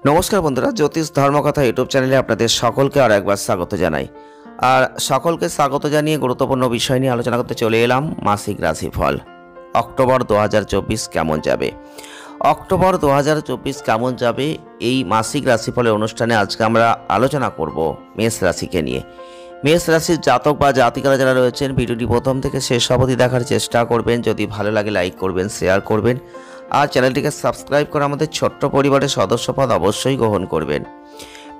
নমস্কার বন্ধুরা, জ্যোতিষ ধর্মকথা ইউটিউব চ্যানেলে আপনাদের সকলকে আর একবার স্বাগত জানাই। আর সকলকে স্বাগত জানিয়ে গুরুত্বপূর্ণ বিষয় নিয়ে আলোচনা করতে চলে এলাম। মাসিক রাশিফল অক্টোবর 2024 কেমন যাবে। অক্টোবর 2024 কেমন যাবে এই মাসিক রাশিফলের অনুষ্ঠানে আজকে আমরা আলোচনা করব মেষ রাশিকে নিয়ে। মেষ রাশির জাতক বা জাতিকারা যারা রয়েছেন, ভিডিওটি প্রথম থেকে শেষ অবধি দেখার চেষ্টা করবেন। যদি ভালো লাগে লাইক করবেন, শেয়ার করবেন, আর চ্যানেলটিকে সাবস্ক্রাইব করে আমাদের ছোট্ট পরিবারের সদস্যপদ অবশ্যই গ্রহণ করবেন।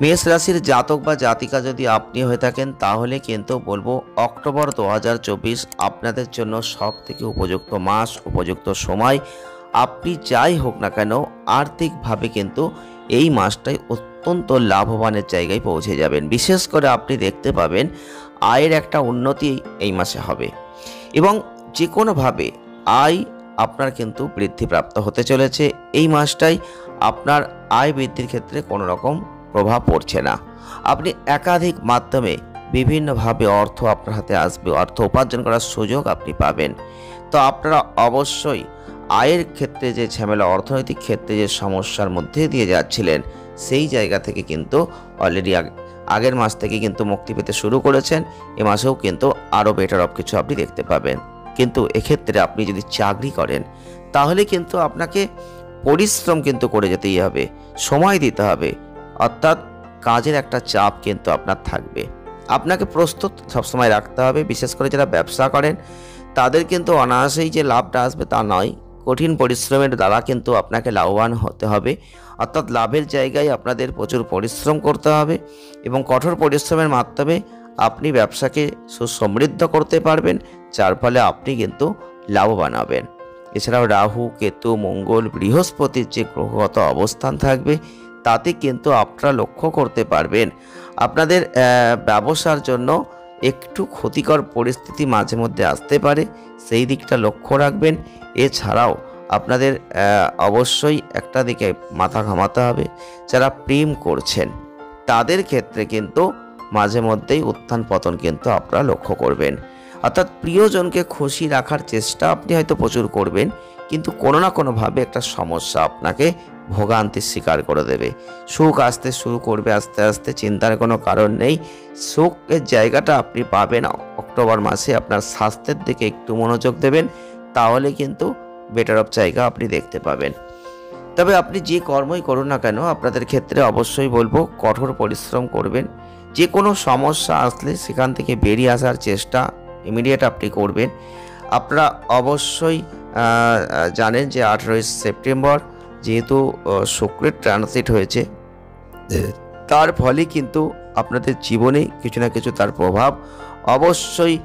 মেষ রাশির জাতক বা জাতিকা যদি আপনি হয়ে থাকেন, তাহলে কিন্তু বলবো অক্টোবর 2024 আপনাদের জন্য সব থেকে উপযুক্ত মাস, উপযুক্ত সময়। আপনি যাই হোক না কেন, আর্থিকভাবে কিন্তু এই মাসটাই অত্যন্ত লাভবানের জায়গায় পৌঁছে যাবেন। বিশেষ করে আপনি দেখতে পাবেন আয়ের একটা উন্নতি এই মাসে হবে, এবং যে কোনোভাবে আয় আপনার কিন্তু বৃদ্ধিপ্রাপ্ত হতে চলেছে। এই মাসটাই আপনার আয় বৃদ্ধির ক্ষেত্রে কোনো রকম প্রভাব পড়ছে না। আপনি একাধিক মাধ্যমে বিভিন্নভাবে অর্থ আপনার হাতে আসবে, অর্থ উপার্জন করার সুযোগ আপনি পাবেন। তো আপনারা অবশ্যই আয়ের ক্ষেত্রে যে ঝামেলা, অর্থনৈতিক ক্ষেত্রে যে সমস্যার মধ্যে দিয়ে যাচ্ছিলেন, সেই জায়গা থেকে কিন্তু অলরেডি আগের মাস থেকে কিন্তু মুক্তি পেতে শুরু করেছেন। এ মাসেও কিন্তু আরও বেটার অফ কিছু আপনি দেখতে পাবেন। কিন্তু এক্ষেত্রে আপনি যদি চাকরি করেন, তাহলে কিন্তু আপনাকে পরিশ্রম কিন্তু করে যেতেই হবে, সময় দিতে হবে, অর্থাৎ কাজের একটা চাপ কিন্তু আপনার থাকবে। আপনাকে প্রস্তুত সবসময় রাখতে হবে। বিশেষ করে যারা ব্যবসা করেন, তাদের কিন্তু অনায়াসেই যে লাভটা আসবে তা নয়, কঠিন পরিশ্রমের দ্বারা কিন্তু আপনাকে লাভবান হতে হবে। অর্থাৎ লাভের জায়গায় আপনাদের প্রচুর পরিশ্রম করতে হবে, এবং কঠোর পরিশ্রমের মাধ্যমে আপনি ব্যবসাকে সুসমৃদ্ধ করতে পারবেন, যার ফলে আপনি কিন্তু লাভবান হবেন। এছাড়াও রাহু, কেতু, মঙ্গল, বৃহস্পতির যে গ্রহগত অবস্থান থাকবে, তাতে কিন্তু আপনারা লক্ষ্য করতে পারবেন আপনাদের ব্যবসার জন্য একটু ক্ষতিকর পরিস্থিতি মাঝে মধ্যে আসতে পারে, সেই দিকটা লক্ষ্য রাখবেন। এছাড়াও আপনাদের অবশ্যই একটা দিকে মাথা ঘামাতে হবে, যারা প্রেম করছেন তাদের ক্ষেত্রে কিন্তু মাঝে মধ্যেই উত্থান পতন কিন্তু আপনারা লক্ষ্য করবেন। অর্থাৎ প্রিয়জনকে খুশি রাখার চেষ্টা আপনি হয়তো প্রচুর করবেন, কিন্তু কোনো না কোনোভাবে একটা সমস্যা আপনাকে ভোগান্তির শিকার করে দেবে। সুখ আসতে শুরু করবে আস্তে আস্তে, চিন্তার কোনো কারণ নেই। সুখের জায়গাটা আপনি পাবেন অক্টোবর মাসে। আপনার স্বাস্থ্যের দিকে একটু মনোযোগ দেবেন, তাহলে কিন্তু বেটার অফ জায়গা আপনি দেখতে পাবেন। তবে আপনি যে কর্মই করুন না কেন, আপনাদের ক্ষেত্রে অবশ্যই বলবো কঠোর পরিশ্রম করবেন। যে কোনো সমস্যা আসলে সেখান থেকে বেরিয়ে আসার চেষ্টা ইমিডিয়েট আপনি করবেন। আপনারা অবশ্যই জানেন যে 18 সেপ্টেম্বর যেহেতু শুক্রের ট্রানজিট হয়েছে, তার ফলে কিন্তু আপনাদের জীবনে কিছু না কিছু তার প্রভাব অবশ্যই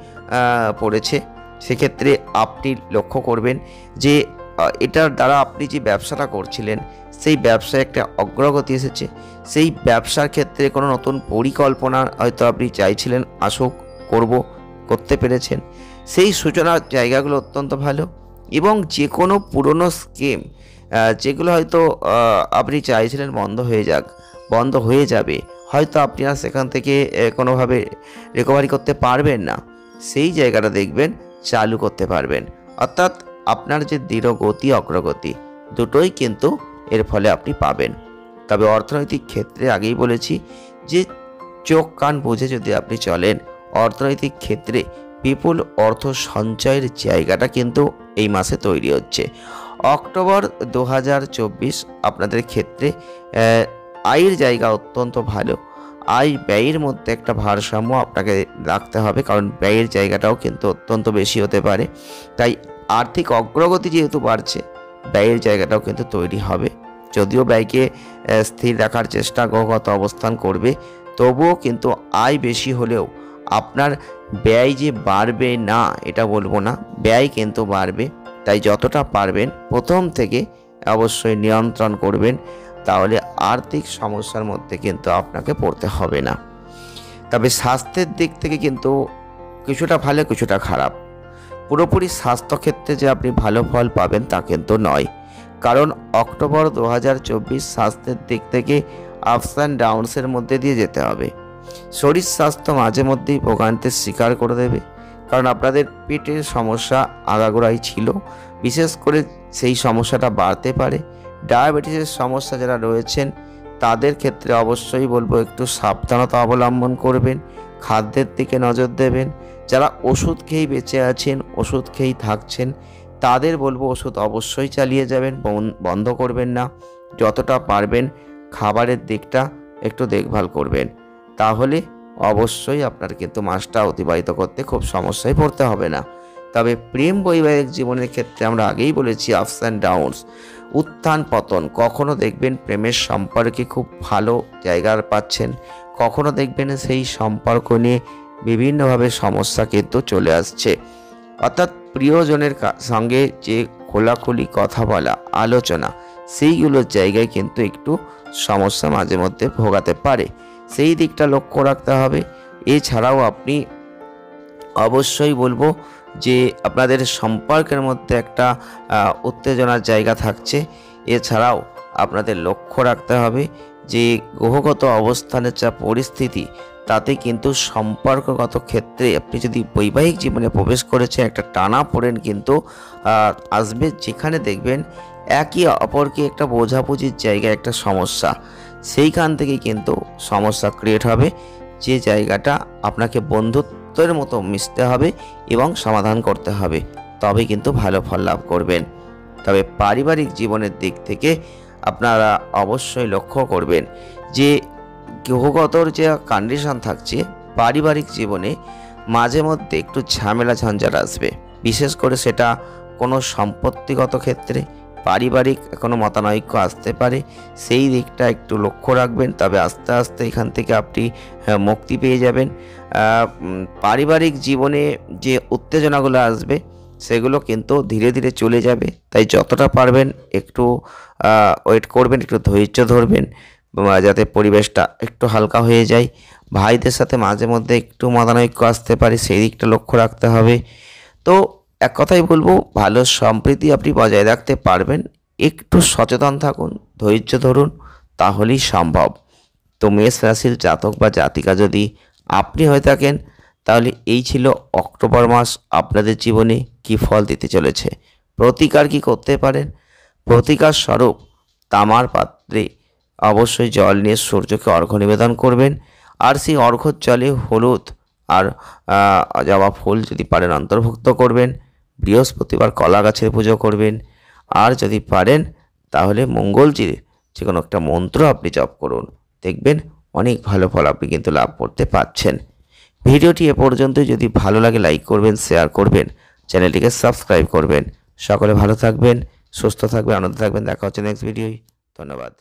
পড়েছে। সেক্ষেত্রে আপনি লক্ষ্য করবেন যে এটার দ্বারা আপনি যে ব্যবসাটা করছিলেন, সেই ব্যবসায় একটা অগ্রগতি এসেছে। সেই ব্যবসার ক্ষেত্রে কোনো নতুন পরিকল্পনা হয়তো আপনি চাইছিলেন আসুক, করতে পেরেছেন। সেই সূচনার জায়গাগুলো অত্যন্ত ভালো, এবং যে কোনো পুরনো স্কিম যেগুলো হয়তো আপনি চাইছিলেন বন্ধ হয়ে যাক, বন্ধ হয়ে যাবে, হয়তো আপনি আর সেখান থেকে কোনোভাবে রিকভারি করতে পারবেন না, সেই জায়গাটা দেখবেন চালু করতে পারবেন। অর্থাৎ আপনার যে দৃঢ় গতি, অগ্রগতি দুটোই কিন্তু এর ফলে আপনি পাবেন। তবে অর্থনৈতিক ক্ষেত্রে আগেই বলেছি যে চোখ কান বুঝে যদি আপনি চলেন, অর্থনৈতিক ক্ষেত্রে বিপুল অর্থ সঞ্চয়ের জায়গাটা কিন্তু এই মাসে তৈরি হচ্ছে। অক্টোবর 2024 আপনাদের ক্ষেত্রে আয়ের জায়গা অত্যন্ত ভালো। আয় ব্যয়ের মধ্যে একটা ভারসাম্য আপনাকে রাখতে হবে, কারণ ব্যয়ের জায়গাটাও কিন্তু অত্যন্ত বেশি হতে পারে। তাই আর্থিক অগ্রগতি যেহেতু বাড়ছে, ব্যয়ের জায়গাটাও কিন্তু তৈরি হবে। যদিও ব্যয়কে স্থির রাখার চেষ্টা গ্রহগত অবস্থান করবে, তবুও কিন্তু আয় বেশি হলেও আপনার ব্যয় যে বাড়বে না এটা বলবো না, ব্যয় কিন্তু বাড়বে। তাই যতটা পারবেন প্রথম থেকে অবশ্যই নিয়ন্ত্রণ করবেন, তাহলে আর্থিক সমস্যার মধ্যে কিন্তু আপনাকে পড়তে হবে না। তবে স্বাস্থ্যের দিক থেকে কিন্তু কিছুটা ভালো, কিছুটা খারাপ। পুরোপুরি স্বাস্থ্যক্ষেত্রে যে আপনি ভালো ফল পাবেন তা কিন্তু নয়, কারণ অক্টোবর 2024 স্বাস্থ্যের দিক থেকে আপস অ্যান্ড ডাউনসের মধ্যে দিয়ে যেতে হবে। শরীর স্বাস্থ্য মাঝে মধ্যেই ভোগান্তির শিকার করে দেবে, কারণ আপনাদের পেটের সমস্যা আগাগোড়াই ছিল, বিশেষ করে সেই সমস্যাটা বাড়তে পারে। ডায়াবেটিসের সমস্যা যারা রয়েছেন তাদের ক্ষেত্রে অবশ্যই বলবো একটু সাবধানতা অবলম্বন করবেন, খাদ্যের দিকে নজর দেবেন। যারা ওষুধ খেয়েই বেঁচে আছেন, ওষুধ খেয়েই থাকছেন, তাদের বলবো ওষুধ অবশ্যই চালিয়ে যাবেন, বন্ধ করবেন না। যতটা পারবেন খাবারের দিকটা একটু দেখভাল করবেন, তাহলে অবশ্যই আপনার কিন্তু মাসটা অতিবাহিত করতে খুব সমস্যায় পড়তে হবে না। তবে প্রেম বৈবাহিক জীবনের ক্ষেত্রে আমরা আগেই বলেছি আপস অ্যান্ড ডাউনস, উত্থান পতন। কখনো দেখবেন প্রেমের সম্পর্কে খুব ভালো জায়গা পাচ্ছেন, কখনো দেখবেন সেই সম্পর্ক নিয়ে বিভিন্নভাবে সমস্যা কিন্তু চলে আসছে। অর্থাৎ প্রিয়জনের সঙ্গে যে খোলাখুলি কথা বলা, আলোচনা, সেইগুলোর জায়গায় কিন্তু একটু সমস্যা মাঝে মধ্যে ভোগাতে পারে, সেই দিকটা লক্ষ্য রাখতে হবে। এছাড়াও আপনি অবশ্যই বলবো যে আপনাদের সম্পর্কের মধ্যে একটা উত্তেজনার জায়গা থাকছে। এছাড়াও আপনাদের লক্ষ্য রাখতে হবে যে গ্রহগত অবস্থানের যা পরিস্থিতি, তাতে কিন্তু সম্পর্কগত ক্ষেত্রে আপনি যদি বৈবাহিক জীবনে প্রবেশ করেছেন, একটা টানাপোড়েন কিন্তু আসবে, যেখানে দেখবেন একে অপরকে একটা বোঝাবুঝির জায়গায় একটা সমস্যা, সেইখান থেকে কিন্তু সমস্যা ক্রিয়েট হবে, যে জায়গাটা আপনাকে বন্ধুত্বের মতো মিশতে হবে এবং সমাধান করতে হবে, তবে কিন্তু ভালো ফল লাভ করবেন। তবে পারিবারিক জীবনের দিক থেকে আপনারা অবশ্যই লক্ষ্য করবেন যে গ্রহগতর যে কন্ডিশন থাকছে, পারিবারিক জীবনে মাঝে মধ্যে একটু ঝামেলা ঝঞ্ঝাট আসবে, বিশেষ করে সেটা কোনো সম্পত্তিগত ক্ষেত্রে পারিবারিক কোনো মতানৈক্য আসতে পারে, সেই দিকটা একটু লক্ষ্য রাখবেন। তবে আস্তে আস্তে এখান থেকে আপনি মুক্তি পেয়ে যাবেন। পারিবারিক জীবনে যে উত্তেজনাগুলো আসবে সেগুলো কিন্তু ধীরে ধীরে চলে যাবে, তাই যতটা পারবেন একটু ওয়েট করবেন, একটু ধৈর্য ধরবেন, যাতে পরিবেশটা একটু হালকা হয়ে যায়। ভাইদের সাথে মাঝে মধ্যে একটু মতানৈক্য আসতে পারে, সেই দিকটা লক্ষ্য রাখতে হবে। তো এক কথাই বলবো, ভালো সম্প্রীতি আপনি বজায় রাখতে পারবেন, একটু সচেতন থাকুন, ধৈর্য ধরুন, তাহলেই সম্ভব। তো মেষ রাশির জাতক বা জাতিকা যদি আপনি হয়ে থাকেন, তাহলে এই ছিল অক্টোবর মাস আপনাদের জীবনে কি ফল দিতে চলেছে। প্রতিকার কি করতে পারেন? প্রতিকার স্বরূপ তামার পাত্রে অবশ্যই জল নিয়ে সূর্যকে অর্ঘ্য নিবেদন করবেন, আর সেই অর্ঘ্যর জলে হলুদ আর জবা ফুল যদি পারেন অন্তর্ভুক্ত করবেন। বৃহস্পতিবার কলা গাছের পুজো করবেন, আর যদি পারেন তাহলে মঙ্গলজির যে কোনো একটা মন্ত্র আপনি জপ করুন, দেখবেন অনেক ভালো ফল আপনি কিন্তু লাভ করতে পারছেন। ভিডিওটি এ পর্যন্ত যদি ভালো লাগে লাইক করবেন, শেয়ার করবেন, চ্যানেলটিকে সাবস্ক্রাইব করবেন। সকলে ভালো থাকবেন, সুস্থ থাকবেন, আনন্দ থাকবেন। দেখা হচ্ছে নেক্সট ভিডিওয়। ধন্যবাদ।